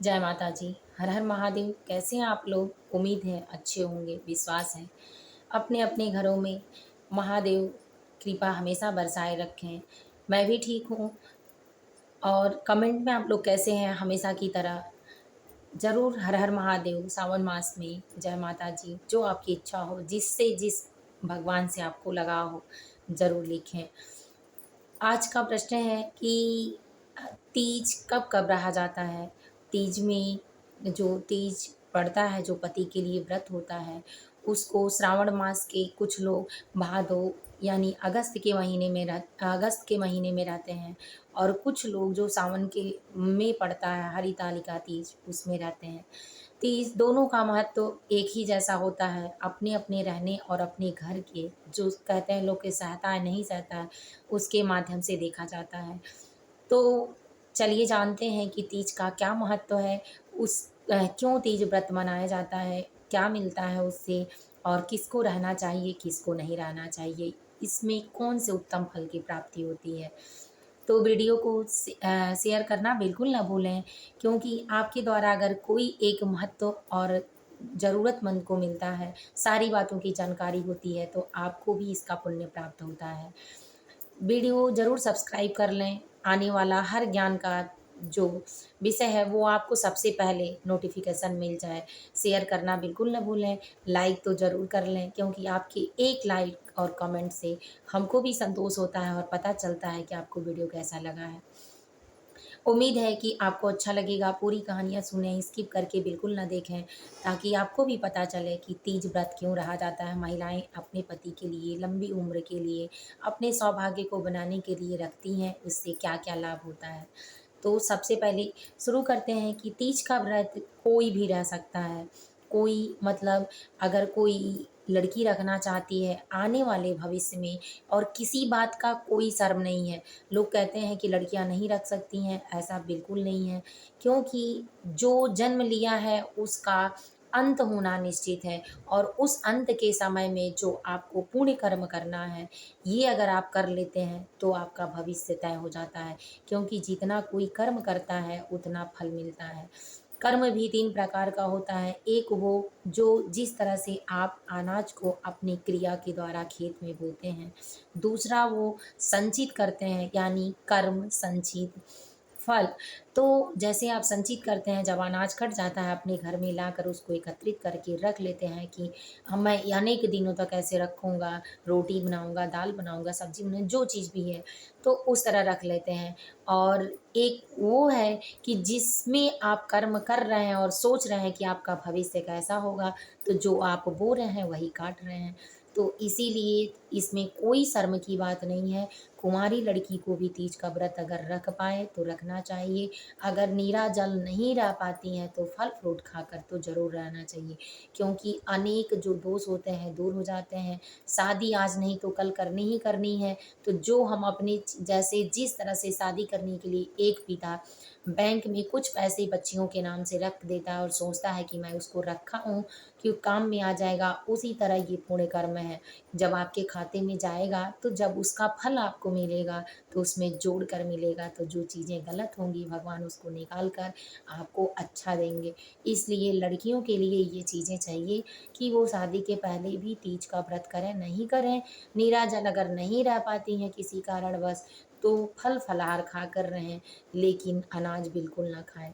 जय माता जी। हर हर महादेव। कैसे हैं आप लोग? उम्मीद है अच्छे होंगे, विश्वास है। अपने अपने घरों में महादेव कृपा हमेशा बरसाए रखें। मैं भी ठीक हूँ। और कमेंट में आप लोग कैसे हैं? हमेशा की तरह ज़रूर हर हर महादेव सावन मास में जय माता जी, जो आपकी इच्छा हो, जिससे जिस भगवान से आपको लगाव हो, ज़रूर लिखें। आज का प्रश्न है कि तीज कब कब रहा जाता है? तीज में जो तीज पड़ता है, जो पति के लिए व्रत होता है, उसको श्रावण मास के कुछ लोग भादो यानी अगस्त के महीने में रहते हैं और कुछ लोग जो सावन के में पड़ता है हरितालिका तीज उसमें रहते हैं। तीज दोनों का महत्व एक ही जैसा होता है, अपने-अपने रहने और अपने घर के जो कहते हैं लोग कि सहता है नहीं सहता है, उसके माध्यम से देखा जाता है। तो चलिए जानते हैं कि तीज का क्या महत्व है, क्यों तीज व्रत मनाया जाता है, क्या मिलता है उससे और किसको रहना चाहिए, किसको नहीं रहना चाहिए, इसमें कौन से उत्तम फल की प्राप्ति होती है। तो वीडियो को शेयर करना बिल्कुल ना भूलें, क्योंकि आपके द्वारा अगर कोई एक महत्व और ज़रूरतमंद को मिलता है, सारी बातों की जानकारी होती है, तो आपको भी इसका पुण्य प्राप्त होता है। वीडियो ज़रूर सब्सक्राइब कर लें, आने वाला हर ज्ञान का जो विषय है वो आपको सबसे पहले नोटिफ़िकेशन मिल जाए। शेयर करना बिल्कुल ना भूलें, लाइक तो ज़रूर कर लें, क्योंकि आपकी एक लाइक और कमेंट से हमको भी संतोष होता है और पता चलता है कि आपको वीडियो कैसा लगा है। उम्मीद है कि आपको अच्छा लगेगा, पूरी कहानियाँ सुनें, स्किप करके बिल्कुल ना देखें, ताकि आपको भी पता चले कि तीज व्रत क्यों रहा जाता है। महिलाएँ अपने पति के लिए, लंबी उम्र के लिए, अपने सौभाग्य को बनाने के लिए रखती हैं, उससे क्या-क्या लाभ होता है। तो सबसे पहले शुरू करते हैं कि तीज का व्रत कोई भी रह सकता है। कोई मतलब अगर कोई लड़की रखना चाहती है आने वाले भविष्य में और किसी बात का कोई शर्म नहीं है। लोग कहते हैं कि लड़कियां नहीं रख सकती हैं, ऐसा बिल्कुल नहीं है, क्योंकि जो जन्म लिया है उसका अंत होना निश्चित है और उस अंत के समय में जो आपको पुण्य कर्म करना है, ये अगर आप कर लेते हैं तो आपका भविष्य तय हो जाता है, क्योंकि जितना कोई कर्म करता है उतना फल मिलता है। कर्म भी 3 प्रकार का होता है। एक वो जो जिस तरह से आप अनाज को अपनी क्रिया के द्वारा खेत में बोते हैं। दूसरा वो संचित करते हैं, यानी कर्म संचित फल। तो जैसे आप संचित करते हैं, जब अनाज कट जाता है अपने घर में लाकर उसको एकत्रित करके रख लेते हैं कि मैं अनेक दिनों तक ऐसे रखूँगा, रोटी बनाऊँगा, दाल बनाऊँगा, सब्ज़ी बनाऊँ, जो चीज़ भी है, तो उस तरह रख लेते हैं। और एक वो है कि जिसमें आप कर्म कर रहे हैं और सोच रहे हैं कि आपका भविष्य कैसा होगा, तो जो आप बो रहे हैं वही काट रहे हैं। तो इसीलिए इसमें कोई शर्म की बात नहीं है। कुँवारी लड़की को भी तीज का व्रत अगर रख पाएँ तो रखना चाहिए। अगर नीरा जल नहीं रह पाती हैं तो फल-फ्रूट खाकर तो ज़रूर रहना चाहिए, क्योंकि अनेक जो दोष होते हैं दूर हो जाते हैं। शादी आज नहीं तो कल करनी ही करनी है, तो जो हम अपने जैसे जिस तरह से शादी करने के लिए एक पिता बैंक में कुछ पैसे बच्चियों के नाम से रख देता है और सोचता है कि मैं उसको रखा हूँ कि काम में आ जाएगा, उसी तरह ये पुण्य कर्म है। जब आपके खाते में जाएगा तो जब उसका फल आपको मिलेगा तो उसमें जोड़ कर मिलेगा, तो जो चीज़ें गलत होंगी भगवान उसको निकाल कर आपको अच्छा देंगे। इसलिए लड़कियों के लिए ये चीज़ें चाहिए कि वो शादी के पहले भी तीज का व्रत करें, नहीं करें, नीराजल अगर नहीं रह पाती हैं किसी कारणवश तो फल फलाहार खाकर रहें, लेकिन अनाज बिल्कुल ना खाएँ।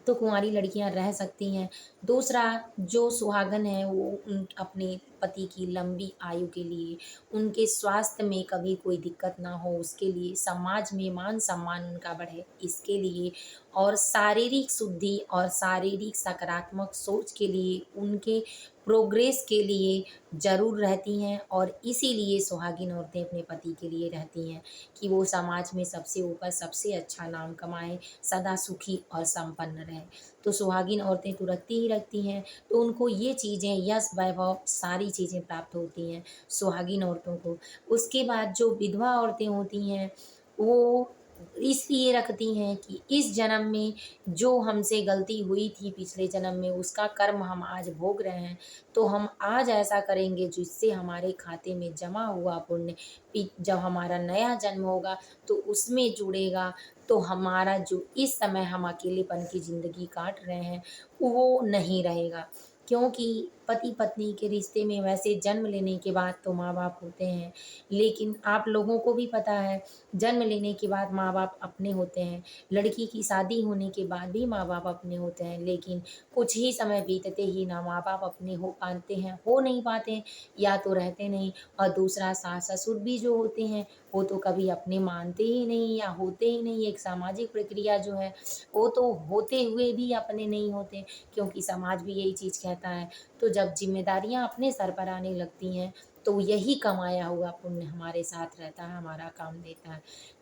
तो कुँवारी लड़कियाँ रह सकती हैं। दूसरा, जो सुहागन हैं वो अपने पति की लंबी आयु के लिए, उनके स्वास्थ्य में कभी कोई दिक्कत ना हो उसके लिए, समाज में मान-सम्मान उनका बढ़े इसके लिए और शारीरिक शुद्धि और शारीरिक सकारात्मक सोच के लिए, उनके प्रोग्रेस के लिए ज़रूर रहती हैं और इसीलिए सुहागिन औरतें अपने पति के लिए रहती हैं कि वो समाज में सबसे ऊपर सबसे अच्छा नाम कमाएँ, सदा सुखी और संपन्न रहें। तो सुहागिन औरतें तो रखती ही रखती हैं, तो उनको ये चीज़ें यश, वैभव सारी चीज़ें प्राप्त होती हैं सुहागिन औरतों को। उसके बाद जो विधवा औरतें होती हैं, वो इसलिए रखती हैं कि इस जन्म में जो हमसे गलती हुई थी पिछले जन्म में, उसका कर्म हम आज भोग रहे हैं। तो हम आज ऐसा करेंगे जिससे हमारे खाते में जमा हुआ पुण्य जब हमारा नया जन्म होगा तो उसमें जुड़ेगा। तो हमारा जो इस समय हम अकेलेपन की ज़िंदगी काट रहे हैं वो नहीं रहेगा। क्योंकि पति पत्नी के रिश्ते में वैसे जन्म लेने के बाद तो माँ बाप होते हैं, लेकिन आप लोगों को भी पता है जन्म लेने के बाद माँ बाप अपने होते हैं, लड़की की शादी होने के बाद भी माँ बाप अपने होते हैं, लेकिन कुछ ही समय बीतते ही ना माँ बाप अपने हो पाते हैं, हो नहीं पाते, या तो रहते नहीं। और दूसरा सास ससुर भी जो होते हैं वो तो कभी अपने मानते ही नहीं या होते ही नहीं। एक सामाजिक प्रक्रिया जो है वो तो होते हुए भी अपने नहीं होते, क्योंकि समाज भी यही चीज़ कहता है। तो जब जिम्मेदारियां अपने सर पर आने लगती हैं तो यही कमाया हुआ पुण्य हमारे साथ रहता है, हमारा काम देता है।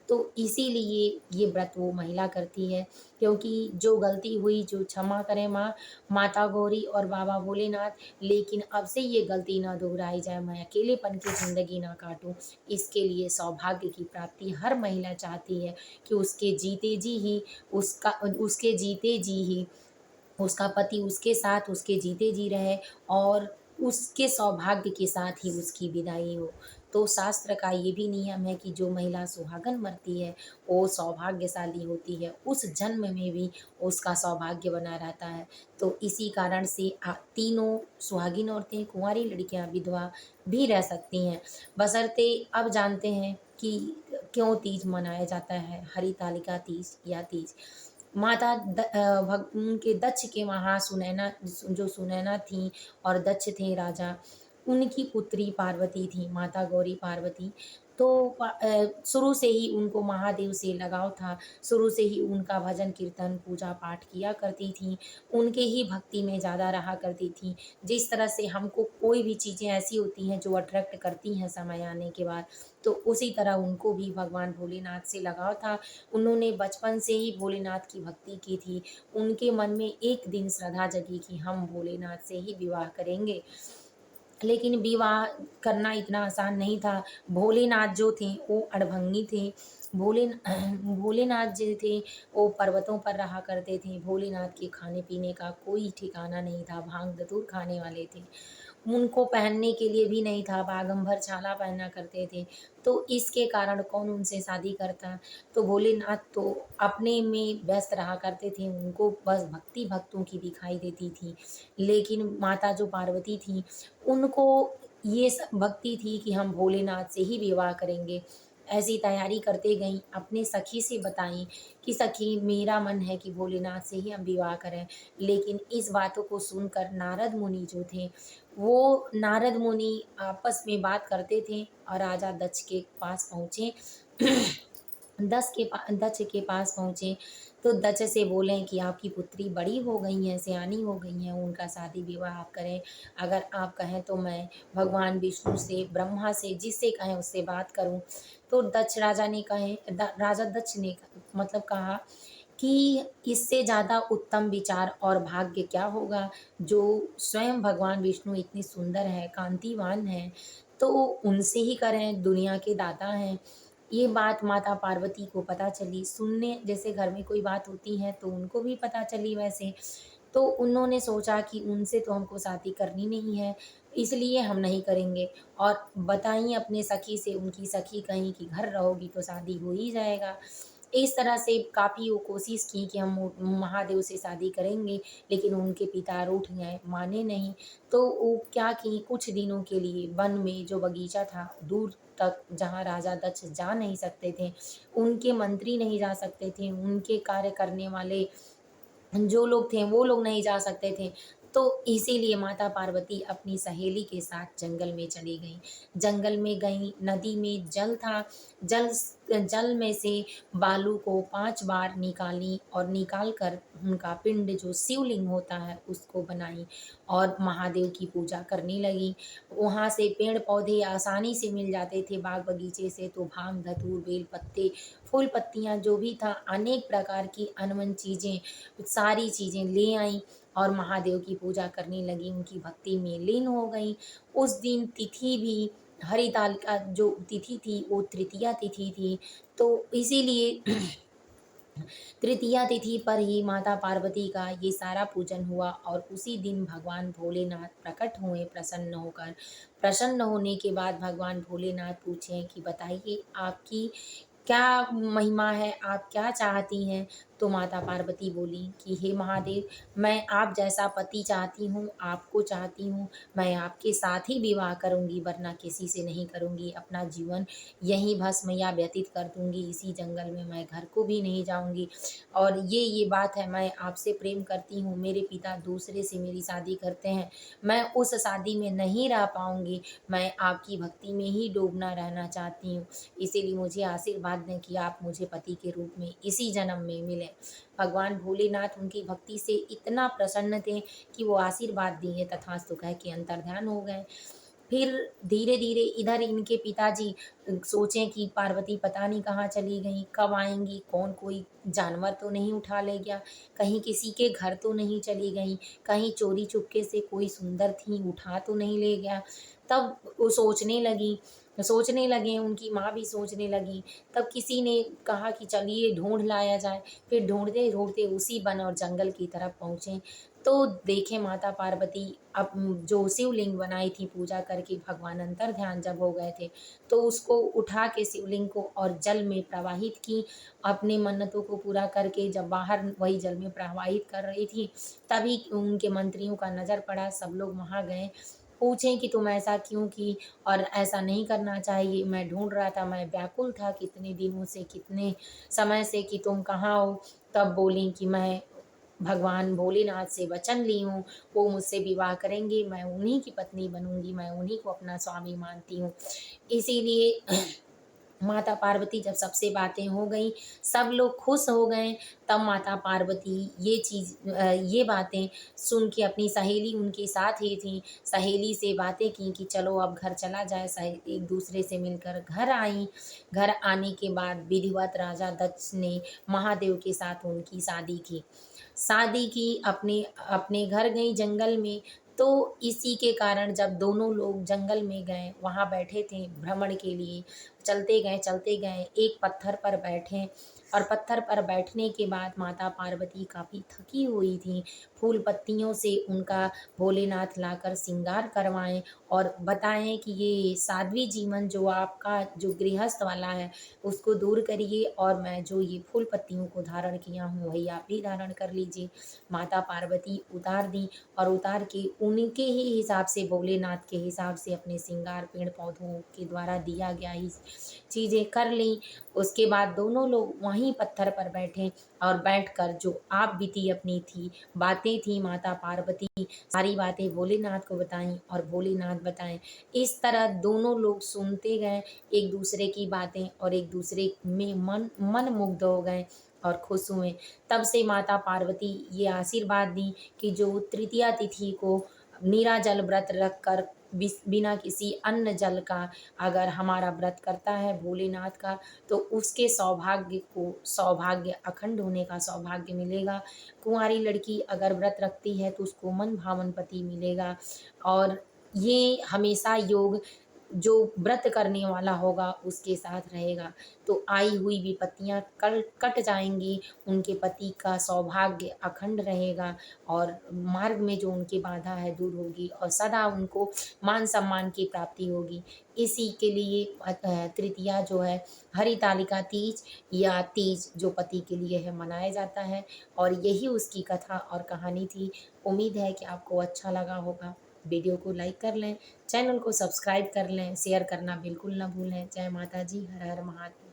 तो इसीलिए ये व्रत वो महिला करती है, क्योंकि जो गलती हुई जो क्षमा करें माँ, माता गौरी और बाबा भोलेनाथ, लेकिन अब से ये गलती ना दोहराई जाए, मैं अकेलेपन की ज़िंदगी ना काटूँ। इसके लिए सौभाग्य की प्राप्ति हर महिला चाहती है कि उसके जीते जी ही उसका पति उसके साथ उसके जीते जी रहे और उसके सौभाग्य के साथ ही उसकी विदाई हो। तो शास्त्र का ये भी नियम है कि जो महिला सुहागन मरती है वो सौभाग्यशाली होती है, उस जन्म में भी उसका सौभाग्य बना रहता है। तो इसी कारण से तीनों सुहागिन औरतें, कुंवारी लड़कियां, विधवा भी रह सकती हैं, बशर्ते अब जानते हैं कि क्यों तीज मनाया जाता है, हरितालिका तीज या तीज। उनके दक्ष के वहाँ सुनैना, जो सुनैना थीं और दक्ष थे राजा, उनकी पुत्री पार्वती थी, माता गौरी पार्वती। तो शुरू से ही उनको महादेव से लगाव था, शुरू से ही उनका भजन कीर्तन पूजा पाठ किया करती थीं, उनके ही भक्ति में ज़्यादा रहा करती थीं। जिस तरह से हमको कोई भी चीज़ें ऐसी होती हैं जो अट्रैक्ट करती हैं समय आने के बाद, तो उसी तरह उनको भी भगवान भोलेनाथ से लगाव था। उन्होंने बचपन से ही भोलेनाथ की भक्ति की थी। उनके मन में एक दिन श्रद्धा जगी कि हम भोलेनाथ से ही विवाह करेंगे। लेकिन विवाह करना इतना आसान नहीं था। भोलेनाथ जो थे वो अड़भंगी थे। भोले भोलेनाथ जो थे वो पर्वतों पर रहा करते थे। भोलेनाथ के खाने पीने का कोई ठिकाना नहीं था, भांग धतूर खाने वाले थे। उनको पहनने के लिए भी नहीं था, बागंबर छाला पहना करते थे। तो इसके कारण कौन उनसे शादी करता। तो भोलेनाथ तो अपने में व्यस्त रहा करते थे, उनको बस भक्ति भक्तों की दिखाई देती थी। लेकिन माता जो पार्वती थी उनको ये भक्ति थी कि हम भोलेनाथ से ही विवाह करेंगे। ऐसी तैयारी करते गईं, अपने सखी से बताईं कि सखी मेरा मन है कि भोलेनाथ से ही हम विवाह करें। लेकिन इस बातों को सुनकर नारद मुनि जो थे, वो नारद मुनि आपस में बात करते थे और राजा दक्ष के पास पहुँचे। दक्ष के पास पहुँचे तो दक्ष से बोले कि आपकी पुत्री बड़ी हो गई हैं, सयानी हो गई हैं, उनका शादी विवाह आप करें। अगर आप कहें तो मैं भगवान विष्णु से, ब्रह्मा से, जिससे कहें उससे बात करूं। तो दक्ष राजा ने राजा दक्ष ने मतलब कहा कि इससे ज़्यादा उत्तम विचार और भाग्य क्या होगा, जो स्वयं भगवान विष्णु इतने सुंदर है, कांतिवान है, तो उनसे ही करें, दुनिया के दाता हैं। ये बात माता पार्वती को पता चली, सुनने जैसे घर में कोई बात होती है तो उनको भी पता चली वैसे। तो उन्होंने सोचा कि उनसे तो हमको शादी करनी नहीं है, इसलिए हम नहीं करेंगे। और बताई अपने सखी से, उनकी सखी कहीं कि घर रहोगी तो शादी हो ही जाएगा। इस तरह से काफ़ी वो कोशिश की कि हम महादेव से शादी करेंगे, लेकिन उनके पिता रूठ गए, माने नहीं। तो वो क्या की, कुछ दिनों के लिए वन में जो बगीचा था दूर तक, जहाँ राजा दक्ष जा नहीं सकते थे, उनके मंत्री नहीं जा सकते थे, उनके कार्य करने वाले जो लोग थे वो लोग नहीं जा सकते थे। तो इसीलिए माता पार्वती अपनी सहेली के साथ जंगल में चली गईं। जंगल में गईं, नदी में जल था, जल जल में से बालू को 5 बार निकाली और निकाल कर उनका पिंड जो शिवलिंग होता है उसको बनाई और महादेव की पूजा करने लगी। वहाँ से पेड़ पौधे आसानी से मिल जाते थे बाग बगीचे से, तो भांग धतूर, बेल पत्ते, फूल पत्तियाँ जो भी था, अनेक प्रकार की अनवन चीज़ें, सारी चीज़ें ले आईं और महादेव की पूजा करने लगी, उनकी भक्ति में लीन हो गईं। उस दिन तिथि भी हरितालिका जो तिथि थी वो तृतीया तिथि थी, तो इसीलिए तृतीया तिथि पर ही माता पार्वती का ये सारा पूजन हुआ और उसी दिन भगवान भोलेनाथ प्रकट हुए प्रसन्न होकर। प्रसन्न होने के बाद भगवान भोलेनाथ पूछे कि बताइए आपकी क्या महिमा है, आप क्या चाहती हैं? तो माता पार्वती बोली कि हे महादेव, मैं आप जैसा पति चाहती हूँ, आपको चाहती हूँ, मैं आपके साथ ही विवाह करूँगी वरना किसी से नहीं करूँगी। अपना जीवन यहीं भस्म या व्यतीत कर दूँगी इसी जंगल में, मैं घर को भी नहीं जाऊँगी। और ये बात है, मैं आपसे प्रेम करती हूँ, मेरे पिता दूसरे से मेरी शादी करते हैं, मैं उस शादी में नहीं रह पाऊँगी, मैं आपकी भक्ति में ही डूबना रहना चाहती हूँ। इसीलिए मुझे आशीर्वाद दें कि आप मुझे पति के रूप में इसी जन्म में मिलें। भगवान भोलेनाथ उनकी भक्ति से इतना प्रसन्न थे कि वो आशीर्वाद दिए तथास्तु कह के अंतर्ध्यान हो गए। फिर धीरे-धीरे इधर इनके पिताजी सोचें कि पार्वती पता नहीं कहाँ चली गईं, कब आएँगी, कौन कोई जानवर तो नहीं उठा ले गया, कहीं किसी के घर तो नहीं चली गईं, कहीं चोरी चुपके से कोई सुंदर थी उठा तो नहीं ले गया। तब वो सोचने लगे, उनकी माँ भी सोचने लगी। तब किसी ने कहा कि चलिए ढूँढ लाया जाए। फिर ढूँढते-ढूँढते उसी वन और जंगल की तरफ पहुँचे। तो देखें माता पार्वती अब जो शिवलिंग बनाई थी पूजा करके भगवान अंतर्ध्यान जब हो गए थे, तो उसको उठा के शिवलिंग को और जल में प्रवाहित की। अपनी मन्नतों को पूरा करके जब बाहर वही जल में प्रवाहित कर रही थी, तभी उनके मंत्रियों का नज़र पड़ा। सब लोग वहाँ गए, पूछें कि तुम ऐसा क्यों की और ऐसा नहीं करना चाहिए, मैं ढूँढ रहा था, मैं व्याकुल था कितने दिनों से, कितने समय से कि तुम कहाँ हो? तब बोलीं कि मैं भगवान भोलेनाथ से वचन ली हूँ, वो मुझसे विवाह करेंगे, मैं उन्हीं की पत्नी बनूँगी, मैं उन्हीं को अपना स्वामी मानती हूँ। इसीलिए माता पार्वती जब सबसे बातें हो गई, सब लोग खुश हो गए, तब माता पार्वती ये बातें सुन के अपनी सहेली उनके साथ ही थी, सहेली से बातें की कि चलो अब घर चला जाए, एक दूसरे से मिलकर घर आईं। घर आने के बाद विधिवत राजा दक्ष ने महादेव के साथ उनकी शादी की। शादी की अपने अपने घर गई जंगल में, तो इसी के कारण जब दोनों लोग जंगल में गए, वहाँ बैठे थे भ्रमण के लिए, चलते गए, एक पत्थर पर बैठे और पत्थर पर बैठने के बाद माता पार्वती काफ़ी थकी हुई थीं। फूल पत्तियों से उनका भोलेनाथ लाकर श्रृंगार करवाएँ और बताएँ कि ये साध्वी जीवन जो आपका जो गृहस्थ वाला है, उसको दूर करिए और मैं जो ये फूल पत्तियों को धारण किया हूँ, वही आप भी धारण कर लीजिए। माता पार्वती उतार दी और उतार के उनके ही हिसाब से भोलेनाथ के हिसाब से अपने श्रृंगार पेड़-पौधों के द्वारा दिया गया ही चीज़ें कर लीं। उसके बाद दोनों लोग वहीं पत्थर पर बैठे और बैठकर जो आप बीती अपनी थी, बातें थी माता पार्वती सारी बातें भोलेनाथ को बताईं और भोलेनाथ बताएँ। इस तरह दोनों लोग सुनते गए एक-दूसरे की बातें और एक-दूसरे में मन मुग्ध हो गए और खुश हुए। तब से माता पार्वती ये आशीर्वाद दी कि जो तृतीया तिथि को नीराजल व्रत रखकर बिना किसी अन्न जल का अगर हमारा व्रत करता है भोलेनाथ का, तो उसके सौभाग्य अखंड होने का सौभाग्य मिलेगा। कुँवारी लड़की अगर व्रत रखती है तो उसको मन भावन पति मिलेगा और ये हमेशा योग जो व्रत करने वाला होगा उसके साथ रहेगा, तो आई हुई विपत्तियाँ कल कट जाएँगी, उनके पति का सौभाग्य अखंड रहेगा और मार्ग में जो उनकी बाधा है दूर होगी और सदा उनको मान-सम्मान की प्राप्ति होगी। इसी के लिए तृतीया जो है हरितालिका तीज या तीज जो पति के लिए है मनाया जाता है और यही उसकी कथा और कहानी थी। उम्मीद है कि आपको अच्छा लगा होगा। वीडियो को लाइक कर लें, चैनल को सब्सक्राइब कर लें, शेयर करना बिल्कुल ना भूलें। जय माता जी, हर हर महादेव।